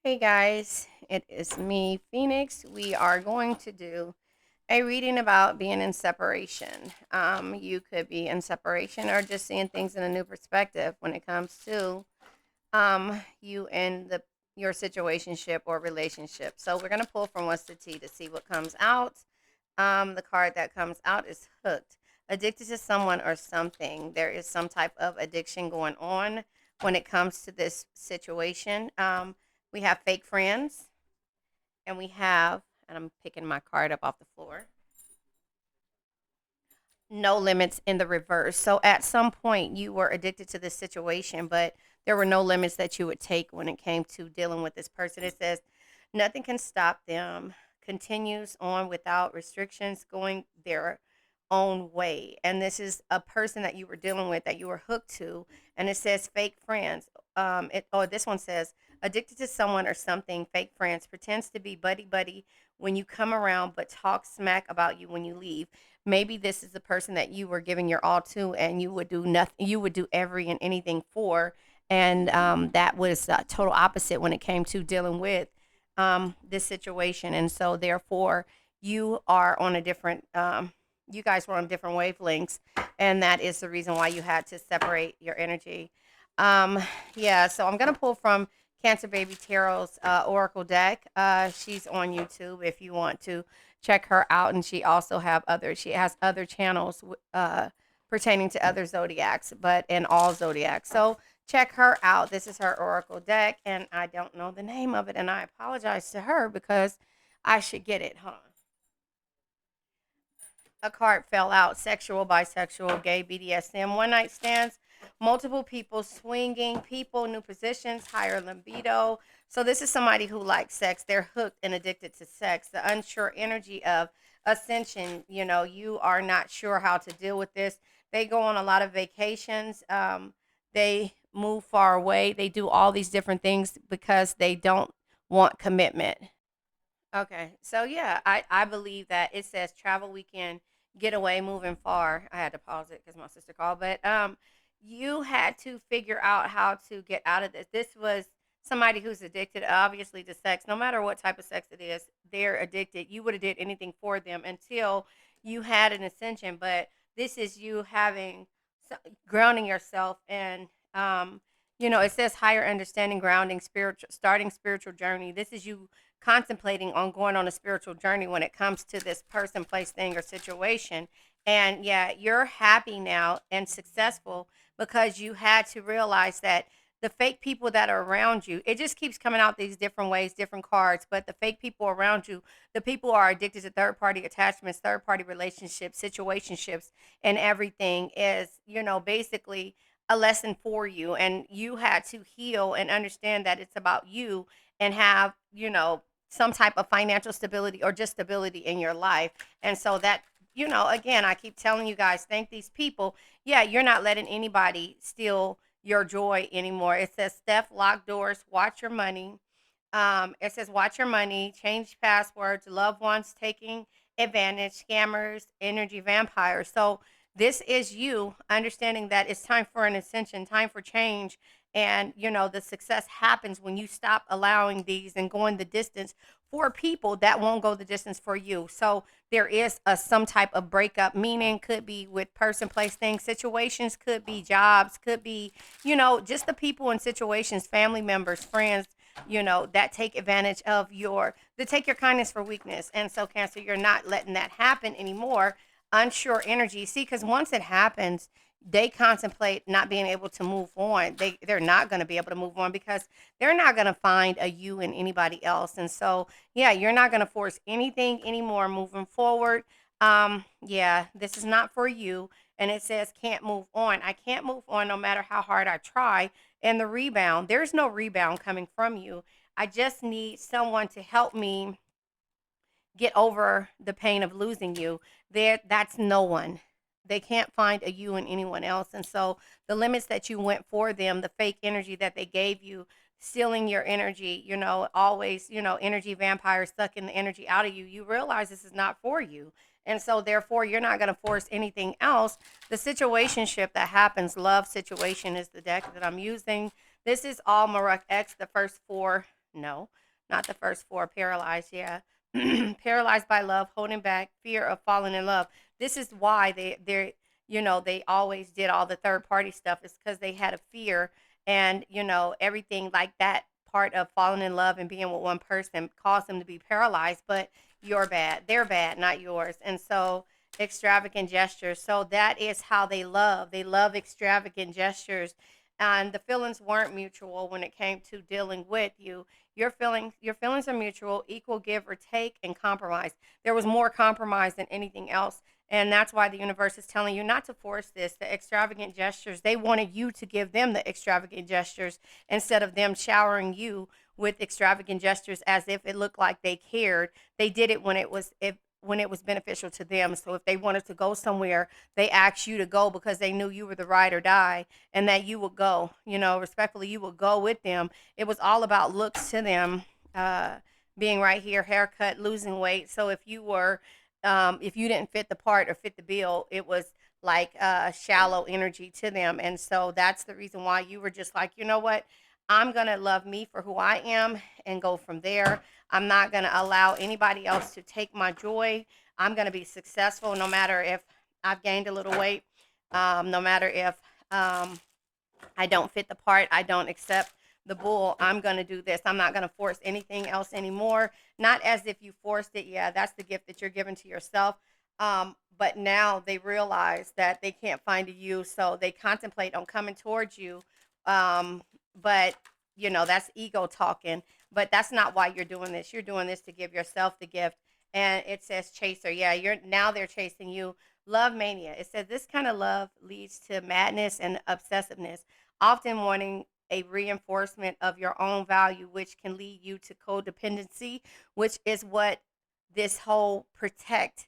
Hey guys, it is me, Phoenix. We are going to do a reading about being in separation. You could be in separation or just seeing things in a new perspective when it comes to you and your situationship or relationship. So we're gonna pull from What's the Tea to see what comes out. The card that comes out is Hooked. Addicted to someone or something. There is some type of addiction going on when it comes to this situation. We have fake friends, and and I'm picking my card up off the floor, no limits in the reverse. So at some point, you were addicted to this situation, but there were no limits that you would take when it came to dealing with this person. It says nothing can stop them, continues on without restrictions, going their own way. And this is a person that you were dealing with that you were hooked to. And it says fake friends. This one says addicted to someone or something, fake friends, pretends to be buddy buddy when you come around, but talk smack about you when you leave. Maybe this is the person that you were giving your all to, and you would do nothing, you would do every and anything for. And that was total opposite when it came to dealing with this situation. And so therefore you are on a different you guys were on different wavelengths, and that is the reason why you had to separate your energy. um yeah, so I'm gonna pull from Cancer Baby Tarot's Oracle deck. She's on YouTube if you want to check her out, and she has other channels pertaining to other zodiacs, but in all zodiacs. So check her out. This is her Oracle deck, and I don't know the name of it, and I apologize to her because I should get it. Hold on. A card fell out: sexual, bisexual, gay, BDSM, one night stands, multiple people, swinging people, new positions, higher libido. So, this is somebody who likes sex. They're hooked and addicted to sex. The unsure energy of ascension, you are not sure how to deal with this. They go on a lot of vacations. They move far away. They do all these different things because they don't want commitment. Okay. So yeah, I believe that it says travel weekend, get away, moving far. I had to pause it because my sister called, but you had to figure out how to get out of this. This was somebody who's addicted, obviously, to sex. No matter what type of sex it is, they're addicted. You would have did anything for them until you had an ascension. But this is you having grounding yourself and it says higher understanding, grounding, spiritual, starting spiritual journey. This is you contemplating on going on a spiritual journey when it comes to this person, place, thing, or situation. And yeah, you're happy now and successful because you had to realize that the fake people that are around you, it just keeps coming out these different ways, different cards, but the fake people around you, the people who are addicted to third party attachments, third party relationships, situationships, and everything is, basically a lesson for you. And you had to heal and understand that it's about you and have, some type of financial stability or just stability in your life. And so that, again, I keep telling you guys, thank these people. Yeah, you're not letting anybody steal your joy anymore. It says Steph, lock doors, watch your money. It says watch your money, change passwords, loved ones taking advantage, scammers, energy vampires. So this is you understanding that it's time for an ascension, time for change. And the success happens when you stop allowing these and going the distance for people that won't go the distance for you. So there is some type of breakup, meaning could be with person, place, things, situations, could be jobs, could be, just the people and situations, family members, friends, that take advantage of that take your kindness for weakness. And so, Cancer, you're not letting that happen anymore. Unsure energy. See, because once it happens, they contemplate not being able to move on. They're not going to be able to move on because they're not going to find a you in anybody else. And so, yeah, you're not going to force anything anymore moving forward. Yeah, this is not for you. And it says can't move on. I can't move on no matter how hard I try. And the rebound, there's no rebound coming from you. I just need someone to help me get over the pain of losing you. That's no one. They can't find a you in anyone else. And so the limits that you went for them, the fake energy that they gave you, stealing your energy, always, energy vampires sucking the energy out of you, you realize this is not for you. And so therefore you're not going to force anything else. The situationship that happens, love situation, is the deck that I'm using. This is all Maruk X, the first four No, not the first four. Paralyzed, yeah. Paralyzed by love, holding back, fear of falling in love. This is why they always did all the third party stuff. It's because they had a fear, and everything like that part of falling in love and being with one person caused them to be paralyzed. But you're bad, they're bad, not yours. And so extravagant gestures. So that is how they love. They love extravagant gestures. And the feelings weren't mutual when it came to dealing with you. Your feelings are mutual, equal give or take, and compromise. There was more compromise than anything else. And that's why the universe is telling you not to force this. The extravagant gestures, they wanted you to give them the extravagant gestures instead of them showering you with extravagant gestures as if it looked like they cared. They did it when it was beneficial to them. So if they wanted to go somewhere, they asked you to go because they knew you were the ride or die, and that you would go. Respectfully, you would go with them. It was all about looks to them. Uh, Being right here, haircut, losing weight. So if you didn't fit the part or fit the bill, it was like shallow energy to them. And so that's the reason why you were just like, you know what? I'm going to love me for who I am and go from there. I'm not going to allow anybody else to take my joy. I'm going to be successful no matter if I've gained a little weight, no matter if I don't fit the part. I don't accept the bull. I'm going to do this. I'm not going to force anything else anymore. Not as if you forced it. Yeah, that's the gift that you're giving to yourself. But now they realize that they can't find you. So they contemplate on coming towards you. But, that's ego talking. But that's not why you're doing this. You're doing this to give yourself the gift. And it says chaser. Yeah, they're chasing you. Love mania. It says this kind of love leads to madness and obsessiveness, often wanting a reinforcement of your own value, which can lead you to codependency, which is what this whole protect,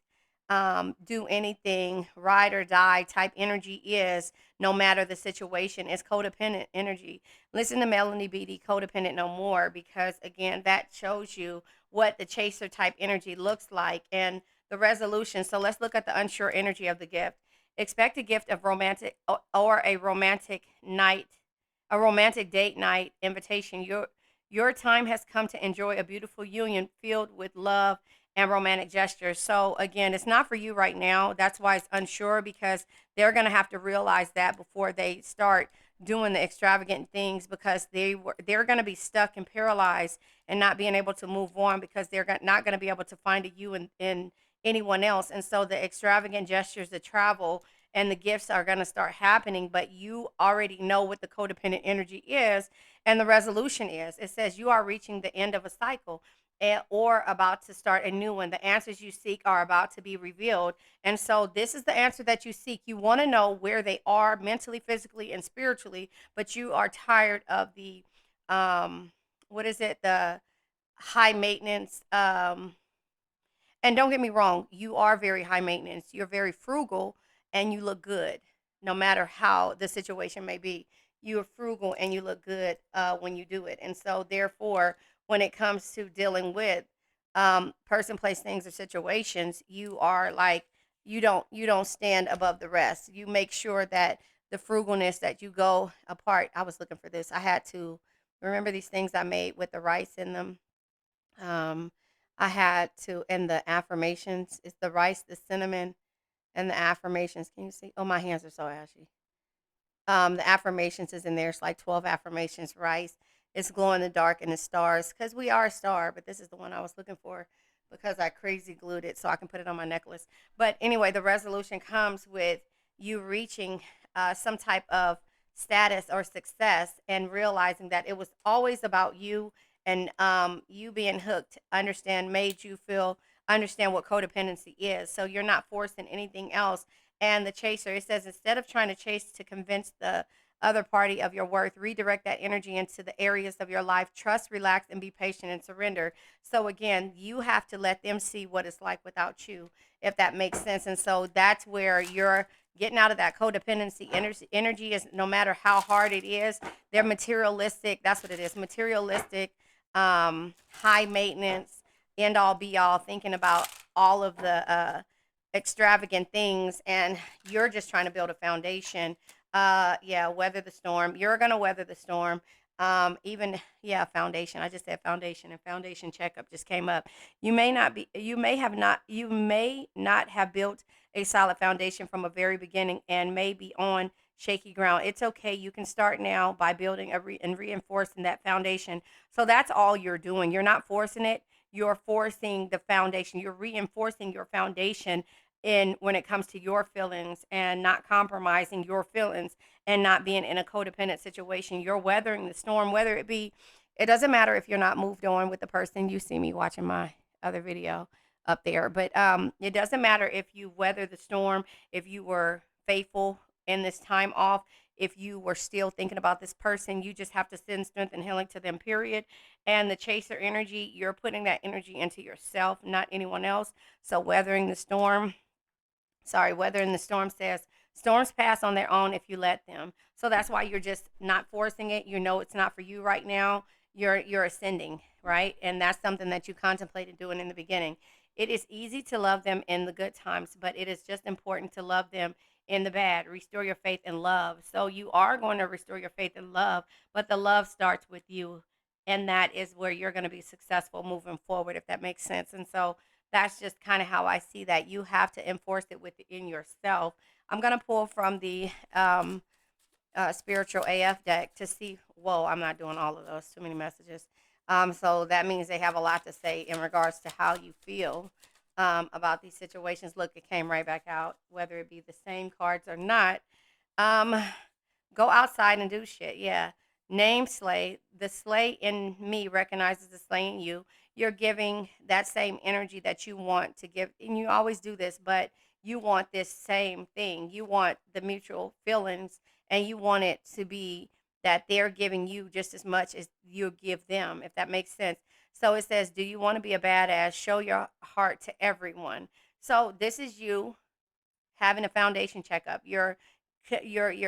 do anything, ride or die type energy is, no matter the situation, is codependent energy. Listen to Melanie Beattie, Codependent No More, because again, that shows you what the chaser type energy looks like and the resolution. So let's look at the unsure energy of the gift. Expect a gift of romantic or a romantic date night invitation. Your time has come to enjoy a beautiful union filled with love and romantic gestures. So again, it's not for you right now. That's why it's unsure, because they're going to have to realize that before they start doing the extravagant things, because they're going to be stuck and paralyzed and not being able to move on, because not going to be able to find a you in anyone else. And so the extravagant gestures, the travel, and the gifts are going to start happening, but you already know what the codependent energy is and the resolution is. It says you are reaching the end of a cycle, or about to start a new one. The answers you seek are about to be revealed. And so this is the answer that you seek. You want to know where they are mentally, physically, and spiritually, but you are tired of the what is it? The high maintenance. And don't get me wrong, you are very high maintenance. You're very frugal, and you look good no matter how the situation may be. You're frugal and you look good when you do it. And so, therefore, when it comes to dealing with person, place, things, or situations, you are like, you don't stand above the rest. You make sure that the frugalness that you go apart. I was looking for this. I had to remember these things I made with the rice in them. um, I had to, and the affirmations, it's the rice, the cinnamon, and the affirmations. Can you see? Oh, my hands are so ashy. The affirmations is in there. It's like 12 affirmations, rice. It's glow in the dark and the stars, because we are a star, but this is the one I was looking for because I crazy glued it so I can put it on my necklace. But anyway, the resolution comes with you reaching some type of status or success and realizing that it was always about you, and you being hooked, made you understand what codependency is. So you're not forcing anything else. And the chaser, it says, instead of trying to chase to convince the other party of your worth, redirect that energy into the areas of your life. Trust, relax, and be patient and surrender. So again, you have to let them see what it's like without you, if that makes sense. And so that's where you're getting out of that codependency energy. Is, no matter how hard it is, they're materialistic. That's what it is, materialistic, high maintenance, end all be all, thinking about all of the extravagant things, and you're just trying to build a foundation. Yeah, weather the storm. You're gonna weather the storm. Even yeah, foundation. I just said foundation, and foundation checkup just came up. You may not have built a solid foundation from a very beginning and may be on shaky ground. It's okay. You can start now by building and reinforcing that foundation. So that's all you're doing. You're not forcing it. You're forcing the foundation. You're reinforcing your foundation in when it comes to your feelings and not compromising your feelings and not being in a codependent situation. You're weathering the storm, whether it be, it doesn't matter if you're not moved on with the person. You see me watching my other video up there, but it doesn't matter if you weather the storm, if you were faithful in this time off, if you were still thinking about this person. You just have to send strength and healing to them, period. And the chaser energy, you're putting that energy into yourself, not anyone else. So weathering the storm, weathering the storm says storms pass on their own if you let them. So that's why you're just not forcing it. You know it's not for you right now. You're ascending, right? And that's something that you contemplated doing in the beginning. It is easy to love them in the good times, but it is just important to love them in the bad. Restore your faith in love. So you are going to restore your faith in love, but the love starts with you. And that is where you're going to be successful moving forward, if that makes sense. And so that's just kind of how I see that. You have to enforce it within yourself. I'm going to pull from the spiritual AF deck to see. Whoa, I'm not doing all of those. Too many messages. So that means they have a lot to say in regards to how you feel about these situations. Look, it came right back out, whether it be the same cards or not. Um, Go outside and do shit. Yeah. Name slay. The slay in me recognizes the slay in you. You're giving that same energy that you want to give. And you always do this, but you want this same thing. You want the mutual feelings and you want it to be that they're giving you just as much as you give them, if that makes sense. So it says, do you want to be a badass? Show your heart to everyone. So this is you having a foundation checkup. You're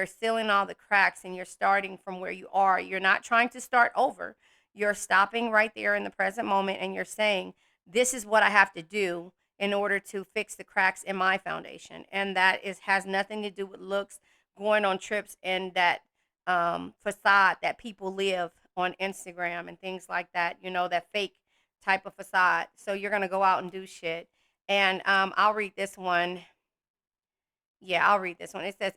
sealing all the cracks and you're starting from where you are. You're not trying to start over. You're stopping right there in the present moment and you're saying, this is what I have to do in order to fix the cracks in my foundation. And that is has nothing to do with looks, going on trips, and that facade that people live on Instagram and things like that, that fake type of facade. So you're going to go out and do shit. And I'll read this one. Yeah, I'll read this one. It says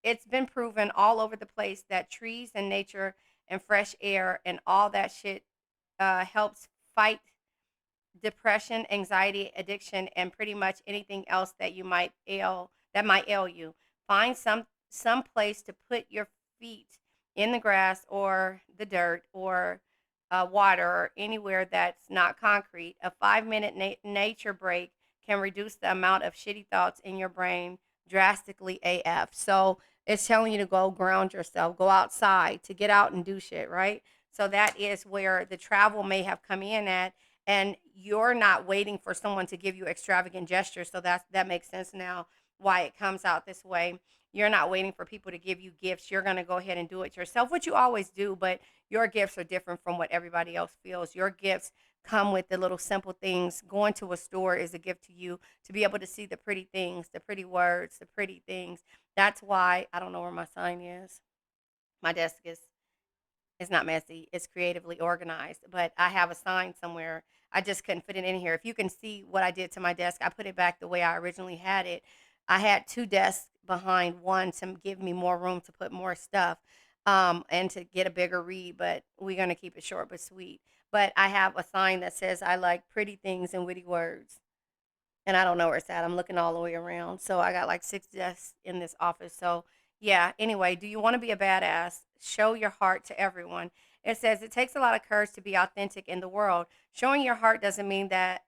it's been proven all over the place that trees and nature and fresh air and all that shit helps fight depression, anxiety, addiction, and pretty much anything else that might ail you. Find some place to put your feet in the grass or the dirt or water or anywhere that's not concrete. A 5 minute nature break can reduce the amount of shitty thoughts in your brain drastically AF. So it's telling you to go ground yourself, go outside, to get out and do shit, right? So that is where the travel may have come in at, and you're not waiting for someone to give you extravagant gestures. So that makes sense now why it comes out this way. You're not waiting for people to give you gifts. You're going to go ahead and do it yourself, which you always do, but your gifts are different from what everybody else feels. Your gifts come with the little simple things. Going to a store is a gift to you, to be able to see the pretty things, the pretty words, the pretty things. That's why I don't know where my sign is. My desk is, it's not messy. It's creatively organized, but I have a sign somewhere. I just couldn't fit it in here. If you can see what I did to my desk, I put it back the way I originally had it. I had two desks behind one to give me more room to put more stuff, and to get a bigger read, but we're going to keep it short but sweet. But I have a sign that says, I like pretty things and witty words, and I don't know where it's at. I'm looking all the way around. So I got like 6 desks in this office. So yeah, anyway, do you want to be a badass? Show your heart to everyone. It says it takes a lot of courage to be authentic in the world. Showing your heart doesn't mean that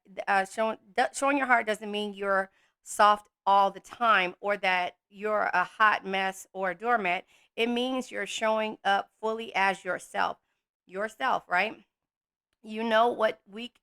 showing your heart doesn't mean you're soft all the time or that you're a hot mess or a doormat. It means you're showing up fully as yourself. Yourself, right? You know what's weak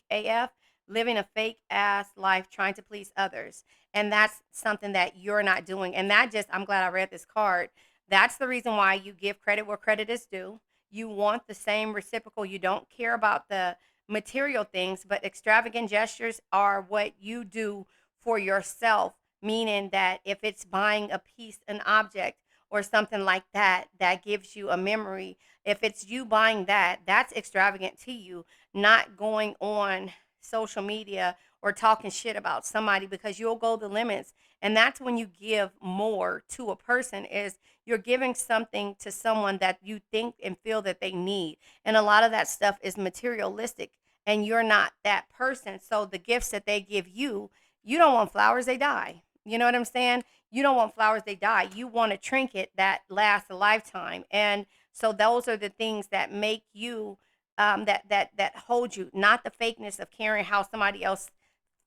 AF? Living a fake ass life trying to please others. And that's something that you're not doing. And that just, I'm glad I read this card. That's the reason why you give credit where credit is due. You want the same reciprocal. You don't care about the material things, but extravagant gestures are what you do for yourself. Meaning that if it's buying a piece, an object, or something like that that gives you a memory. If it's you buying that, that's extravagant to you, not going on social media or talking shit about somebody, because you'll go the limits. And that's when you give more to a person, is you're giving something to someone that you think and feel that they need. And a lot of that stuff is materialistic, and you're not that person. So the gifts that they give you, you don't want flowers, they die. You know what I'm saying? You don't want flowers, they die. You want a trinket that lasts a lifetime. And so those are the things that make you, that hold you, not the fakeness of caring how somebody else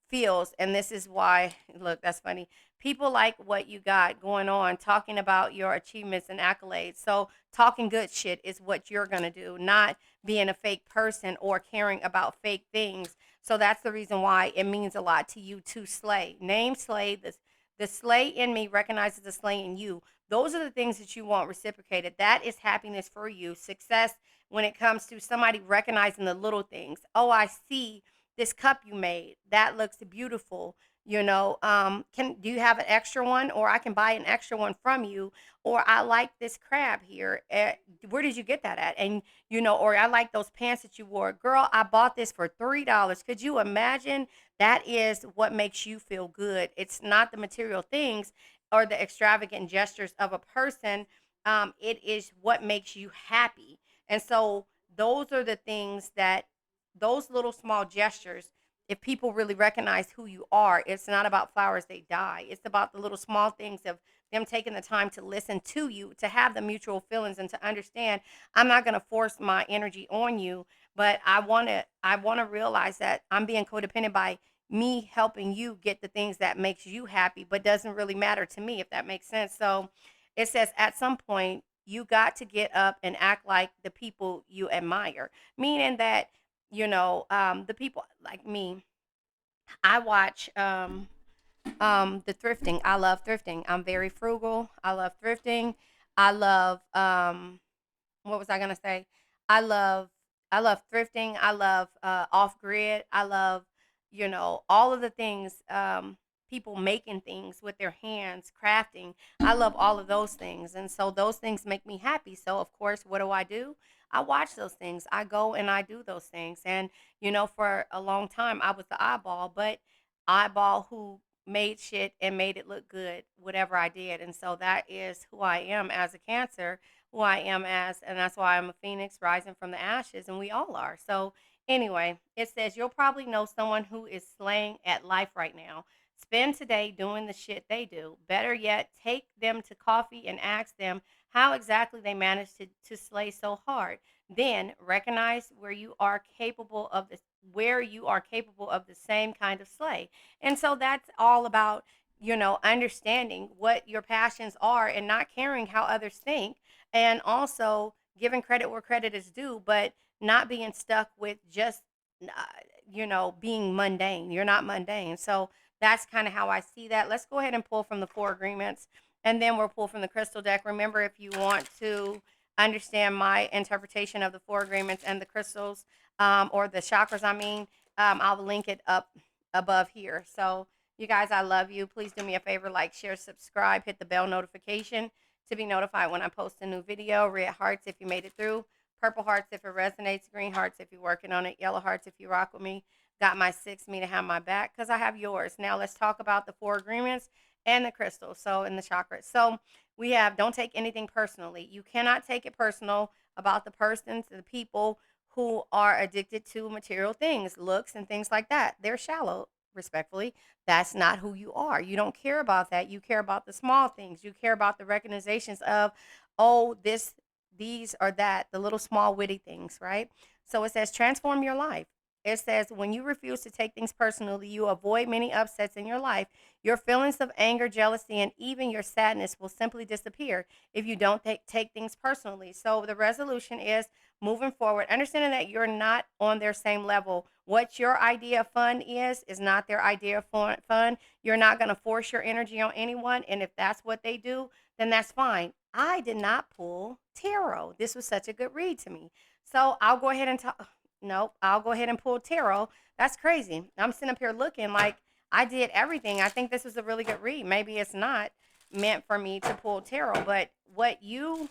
feels. And this is why, look, that's funny. People like what you got going on, talking about your achievements and accolades. So talking good shit is what you're going to do, not being a fake person or caring about fake things. So that's the reason why it means a lot to you to slay. Name slay. The slay in me recognizes the slay in you. Those are the things that you want reciprocated. That is happiness for you. Success when it comes to somebody recognizing the little things. Oh, I see this cup you made. That looks beautiful. Can do you have an extra one, or I can buy an extra one from you? Or I like this crab here. Where did you get that at? And or I like those pants that you wore. Girl, I bought this for $3. Could you imagine? That is what makes you feel good. It's not the material things or the extravagant gestures of a person. It is what makes you happy. And so those are the things that, those little small gestures, if people really recognize who you are, it's not about flowers, they die. It's about the little small things of them taking the time to listen to you, to have the mutual feelings, and to understand I'm not going to force my energy on you, but I want to realize that I'm being codependent by me helping you get the things that makes you happy, but doesn't really matter to me, if that makes sense. So it says at some point you got to get up and act like the people you admire, meaning that the people like me, I watch the thrifting. I love thrifting. I'm very frugal. I love thrifting. I love what was I gonna say? I love I love thrifting. I love off grid. I love, all of the things, people making things with their hands, crafting. I love all of those things. And so those things make me happy. So of course, what do I do? I watch those things. I go and I do those things. And for a long time I was the eyeball, but eyeball who made shit and made it look good, whatever I did. And so that is who I am as a Cancer, who I am as, and that's why I'm a phoenix rising from the ashes, and we all are. So, anyway, it says you'll probably know someone who is slaying at life right now. Spend today doing the shit they do. Better yet, take them to coffee and ask them how exactly they managed to slay so hard. Then recognize where you are capable of the same kind of slay. And so that's all about, understanding what your passions are and not caring how others think, and also giving credit where credit is due, but not being stuck with just being mundane. You're not mundane. So that's kind of how I see that. Let's go ahead and pull from the four agreements, and then we'll pull from the crystal deck. Remember, if you want to understand my interpretation of the four agreements and the crystals, or the chakras, I mean, I'll link it up above here. So you guys, I love you. Please do me a favor, like, share, subscribe, hit the bell notification to be notified when I post a new video. Red hearts if you made it through. Purple hearts if it resonates. Green hearts if you're working on it. Yellow hearts if you rock with me. Got my 6 me to have my back, because I have yours. Now let's talk about the four agreements and the crystals. So in the chakras. So we have, don't take anything personally. You cannot take it personal about the persons, the people who are addicted to material things, looks, and things like that. They're shallow, respectfully. That's not who you are. You don't care about that. You care about the small things. You care about the recognitions of, oh, these or that, the little small witty things, right? So it says transform your life. It says when you refuse to take things personally, you avoid many upsets in your life. Your feelings of anger, jealousy, and even your sadness will simply disappear if you don't take things personally. So the resolution is moving forward, understanding that you're not on their same level. What your idea of fun is not their idea of fun. You're not going to force your energy on anyone. And if that's what they do, then that's fine. I did not pull tarot. This was such a good read to me. So I'll go ahead and talk. Nope, I'll go ahead and pull tarot. That's crazy. I'm sitting up here looking like I did everything. I think this was a really good read. Maybe it's not. meant for me to pull tarot. But what you're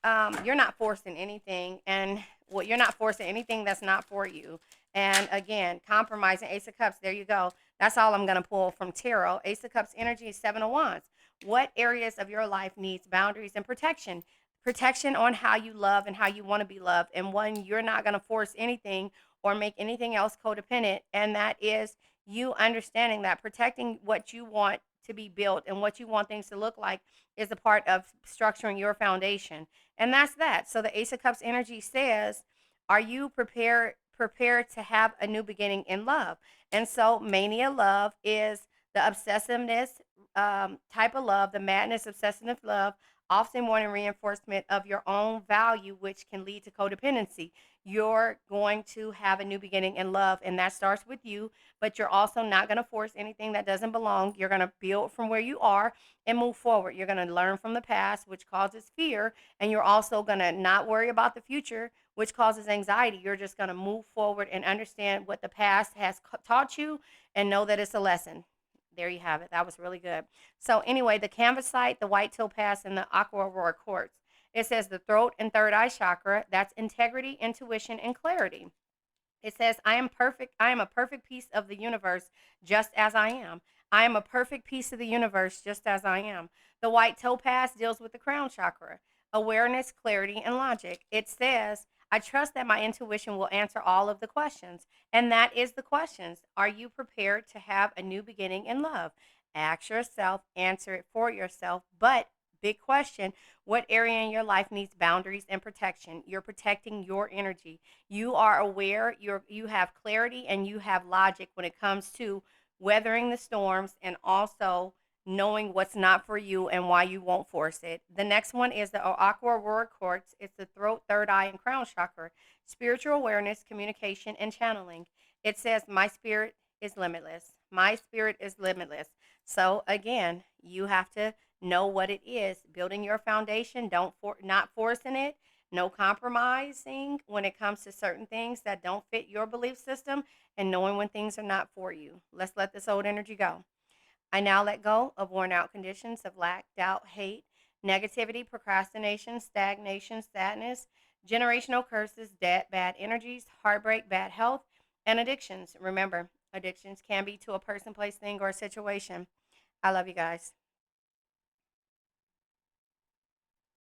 not forcing anything, and what you're not forcing anything that's not for you. And again, compromising. Ace of Cups. There you go. That's all I'm gonna pull from tarot. Ace of Cups energy is 7 of Wands. What areas of your life needs boundaries and protection? Protection on how you love and how you want to be loved. And one, you're not gonna force anything or make anything else codependent. And that is you understanding that protecting what you want to be built and what you want things to look like is a part of structuring your foundation. And that's that. So the Ace of Cups energy says, are you prepared to have a new beginning in love? And so mania love is the obsessiveness type of love, the madness, obsessive love, often wanting reinforcement of your own value, which can lead to codependency. You're going to have a new beginning in love, and that starts with you, but you're also not going to force anything that doesn't belong. You're going to build from where you are and move forward. You're going to learn from the past, which causes fear, and you're also going to not worry about the future, which causes anxiety. You're just going to move forward and understand what the past has taught you and know that it's a lesson. There you have it. That was really good. So anyway, the canvasite, the white topaz, and the aqua aurora quartz. It says the throat and third eye chakra. That's integrity, intuition, and clarity. It says, I am perfect. I am a perfect piece of the universe just as I am. I am a perfect piece of the universe just as I am. The white topaz deals with the crown chakra, awareness, clarity, and logic. It says, I trust that my intuition will answer all of the questions. And that is the questions. Are you prepared to have a new beginning in love? Ask yourself, answer it for yourself. But big question, what area in your life needs boundaries and protection? You're protecting your energy. You are aware, you have clarity, and you have logic when it comes to weathering the storms, and also knowing what's not for you and why you won't force it. The next one is the aqua aurora quartz. It's the throat, third eye, and crown chakra. Spiritual awareness, communication, and channeling. It says, my spirit is limitless. My spirit is limitless. So again, you have to know what it is. Building your foundation, not forcing it, no compromising when it comes to certain things that don't fit your belief system, and knowing when things are not for you. Let's let this old energy go. I now let go of worn out conditions of lack, doubt, hate, negativity, procrastination, stagnation, sadness, generational curses, debt, bad energies, heartbreak, bad health, and addictions. Remember, addictions can be to a person, place, thing, or a situation. I love you guys.